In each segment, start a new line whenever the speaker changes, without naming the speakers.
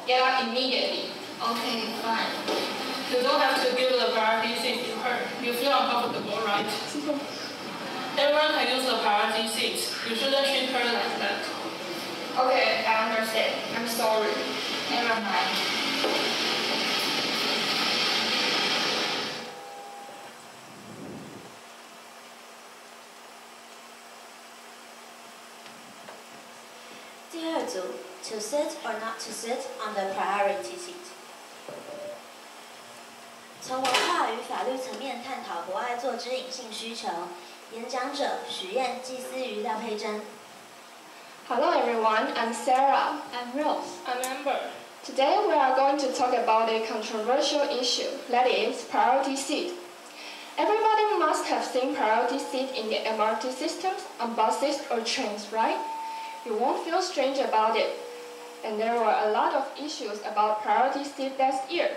get up immediately.
Okay, fine.
You don't have to give the priority seat to her. You feel uncomfortable, right? Everyone can use the priority seat. You shouldn't treat her like that.
Okay, I understand. I'm sorry.
Never mind.
To sit or not to sit on the priority seat. 从文化与法律层面探讨博爱座之隐性需求。演讲者许燕、季思瑜、廖佩珍。
Hello everyone, I'm Sarah.
I'm Rose.
I'm Amber.
Today we are going to talk about a controversial issue, that is, priority seat. Everybody must have seen priority seat in the MRT systems, on buses or trains, right? You won't feel strange about it. And there were a lot of issues about priority seat last year.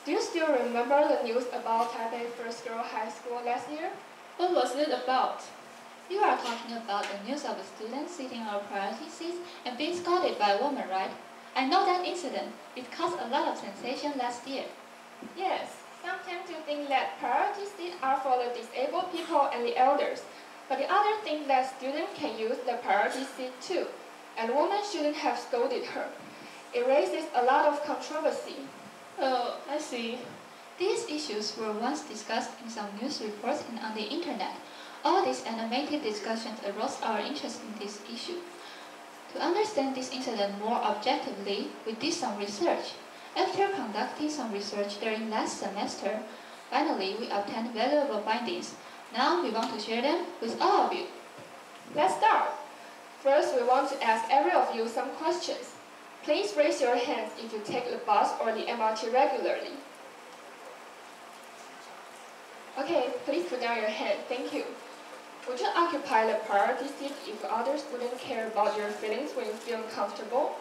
Do you still remember the news about Taipei First Girl High School last year?
What was it about?
You are talking about the news of a student sitting on a priority seat and being scolded by a woman, right? I know that incident. It caused a lot of sensation last year.
Yes, some tend to think that priority seats are for the disabled people and the elders. But the other think that students can use the priority seat too, and women shouldn't have scolded her. It raises a lot of controversy.
Oh, I see.
These issues were once discussed in some news reports and on the internet. All these animated discussions arose our interest in this issue. To understand this incident more objectively, we did some research. After conducting some research during last semester, finally we obtained valuable findings. Now we want to share them with all of you.
Let's start. First, we want to ask every of you some questions. Please raise your hands if you take the bus or the MRT regularly. Okay, please put down your hand. Thank you. Would you occupy the priority seat if others wouldn't care about your feelings when you feel uncomfortable?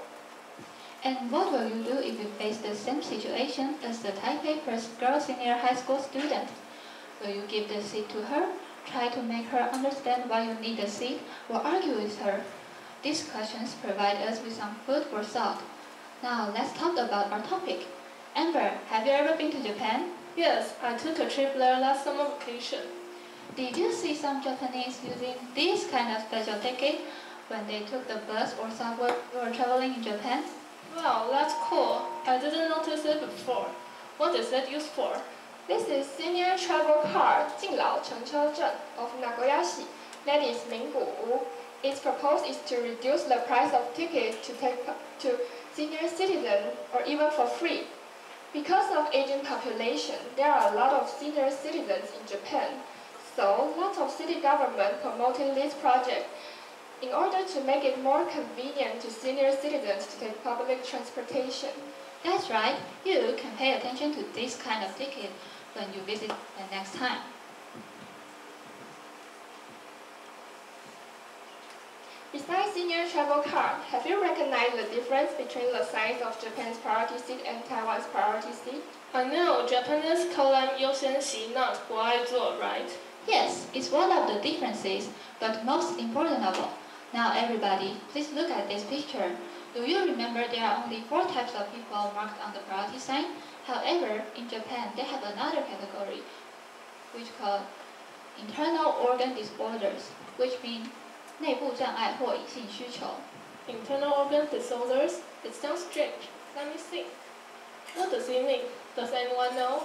And what will you do if you face the same situation as the Taipei First Girl Senior High School student? Will you give the seat to her, try to make her understand why you need the seat, or argue with her? These questions provide us with some food for thought. Now let's talk about our topic. Amber, have you ever been to Japan?
Yes, I took a trip there last summer vacation.
Did you see some Japanese using this kind of special ticket when they took the bus or subway when traveling in Japan?
Wow, that's cool. I didn't notice it before. What is it used for?
This is Senior Travel Card 敬老乘车证 of Nagoyashi, that is Minggu. Its purpose is to reduce the price of tickets to senior citizens or even for free. Because of aging population, there are a lot of senior citizens in Japan. So, lots of city government promoting this project in order to make it more convenient to senior citizens to take public transportation.
That's right. You can pay attention to this kind of ticket when you visit the next time.
Besides senior travel card, have you recognized the difference between the size of Japan's priority seat and Taiwan's priority seat?
I know, Japanese call them 优先席, not 博爱座, right?
Yes, it's one of the differences, but most important of all. Now everybody, please look at this picture. Do you remember there are only 4 types of people marked on the priority sign? However, in Japan, they have another category, which called internal organ disorders, which mean 内部障碍或隐性需求.
Internal organ disorders? It sounds strange. Let me think. What does it mean? Does anyone know?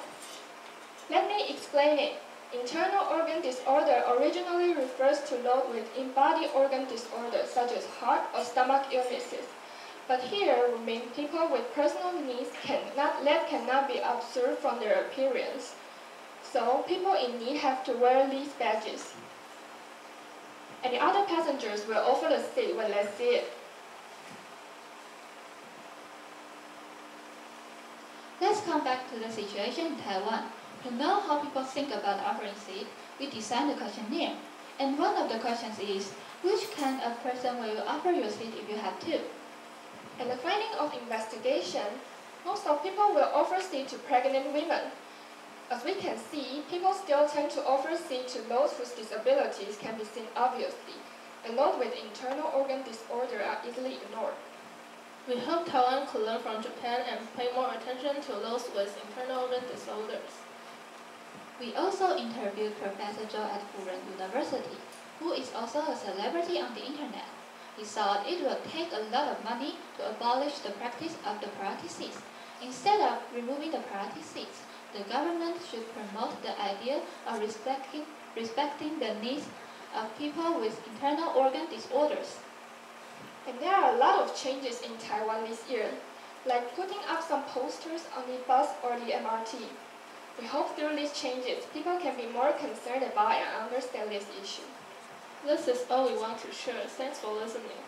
Let me explain it. Internal organ disorder originally refers to those with in-body organ disorders such as heart or stomach illnesses. But here we mean people with personal needs that cannot be observed from their appearance. So people in need have to wear these badges. And the other passengers will offer the seat when they see it.
Let's come back to the situation in Taiwan. To know how people think about offering seat, we designed a questionnaire. And one of the questions is, which kind of person will you offer your seat if you have to?
And the finding of investigation, most of people will offer seat to pregnant women. As we can see, people still tend to offer seat to those whose disabilities can be seen obviously, and those with internal organ disorder are easily ignored.
We hope Taiwan could learn from Japan and pay more attention to those with internal organ disorders.
We also interviewed Professor Zhou at Furen University, who is also a celebrity on the internet. He thought it would take a lot of money to abolish the practice of the paralysis. Instead of removing the paralysis, the government should promote the idea of respecting the needs of people with internal organ disorders.
And there are a lot of changes in Taiwan this year, like putting up some posters on the bus or the MRT. We hope through these changes, people can be more concerned about and understand this issue.
This is all we want to share. Thanks for listening.